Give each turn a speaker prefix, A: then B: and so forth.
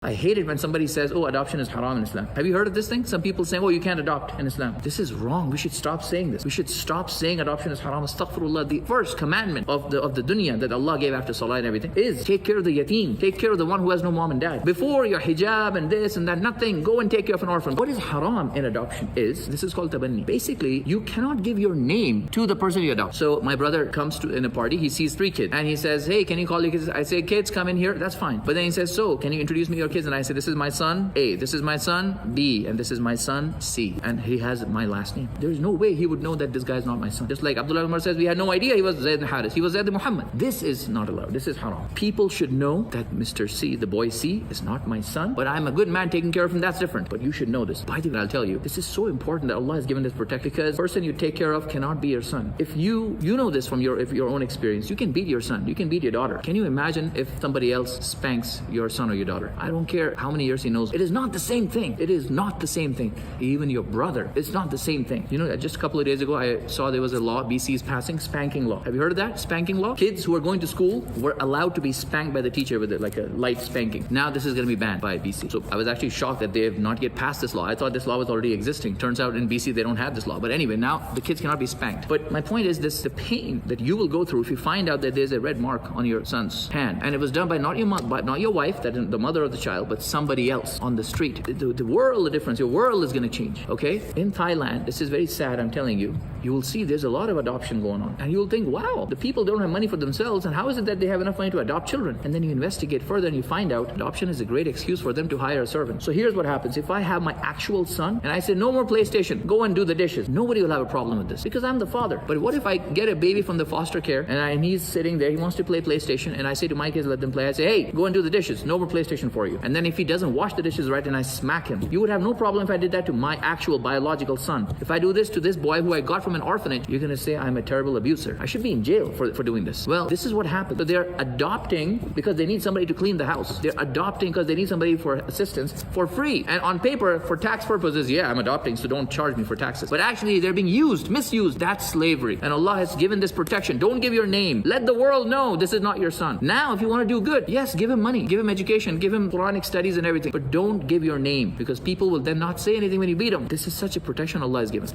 A: I hate it when somebody says, oh, adoption is haram in Islam. Have you heard of this thing? Some people saying, oh, you can't adopt in Islam. This is wrong. We should stop saying this. We should stop saying adoption is haram. Astaghfirullah. The first commandment of the dunya that Allah gave after salah and everything is take care of the yateen. Take care of the one who has no mom and dad. Before your hijab and this and that, nothing. Go and take care of an orphan. What is haram in adoption this is called tabanni. Basically, you cannot give your name to the person you adopt. So my brother comes to in a party, he sees 3 kids and he says, hey, can you call your kids? I say, kids, come in here. That's fine. But then he says, so can you introduce me your kids? And I say, this is my son A, this is my son B, and this is my son C. And he has my last name. There's no way he would know that this guy is not my son. Just like Abdullah Umar says, we had no idea he was Zayd Haris. He was Zayd Muhammad. This is not allowed. This is haram. People should know that Mr. C, the boy C, is not my son, but I'm a good man taking care of him. That's different. But you should know this. By the way, I'll tell you, this is so important that Allah has given this protection, because the person you take care of cannot be your son. If you know this from your own experience, you can beat your son, you can beat your daughter. Can you imagine if somebody else spanks your son or your daughter? I don't care how many years he knows. It is not the same thing. It is not the same thing. Even your brother, it's not the same thing. You know, just a couple of days ago, I saw there was a law, BC is passing, spanking law. Have you heard of that? Spanking law? Kids who are going to school were allowed to be spanked by the teacher with like a light spanking. Now this is going to be banned by BC. So I was actually shocked that they have not yet passed this law. I thought this law was already existing. Turns out in BC they don't have this law. But anyway, now the kids cannot be spanked. But my point is this: the pain that you will go through if you find out that there's a red mark on your son's hand, and it was done by not your wife, that is the mother of the child, but somebody else on the street. The world, the difference, your world is going to change. Okay? In Thailand, this is very sad, I'm telling you. You will see there's a lot of adoption going on, and you will think, wow, the people don't have money for themselves, and how is it that they have enough money to adopt children? And then you investigate further and you find out adoption is a great excuse for them to hire a servant. So here's what happens: if I have my actual son and I say, no more PlayStation, go and do the dishes, nobody will have a problem with this because I'm the father. But what if I get a baby from the foster care and he's sitting there, he wants to play PlayStation, and I say to my kids, let them play. I say, hey, go and do the dishes, no more PlayStation for you. And then if he doesn't wash the dishes right and I smack him, you would have no problem if I did that to my actual biological son. If I do this to this boy who I got from an orphanage, you're going to say I'm a terrible abuser. I should be in jail for doing this. Well, this is what happens. So they're adopting because they need somebody to clean the house. They're adopting because they need somebody for assistance for free. And on paper, for tax purposes, yeah, I'm adopting, so don't charge me for taxes. But actually, they're being misused. That's slavery. And Allah has given this protection. Don't give your name. Let the world know this is not your son. Now, if you want to do good, yes, give him money, give him education, give him Quranic studies and everything. But don't give your name, because people will then not say anything when you beat them. This is such a protection Allah has given us.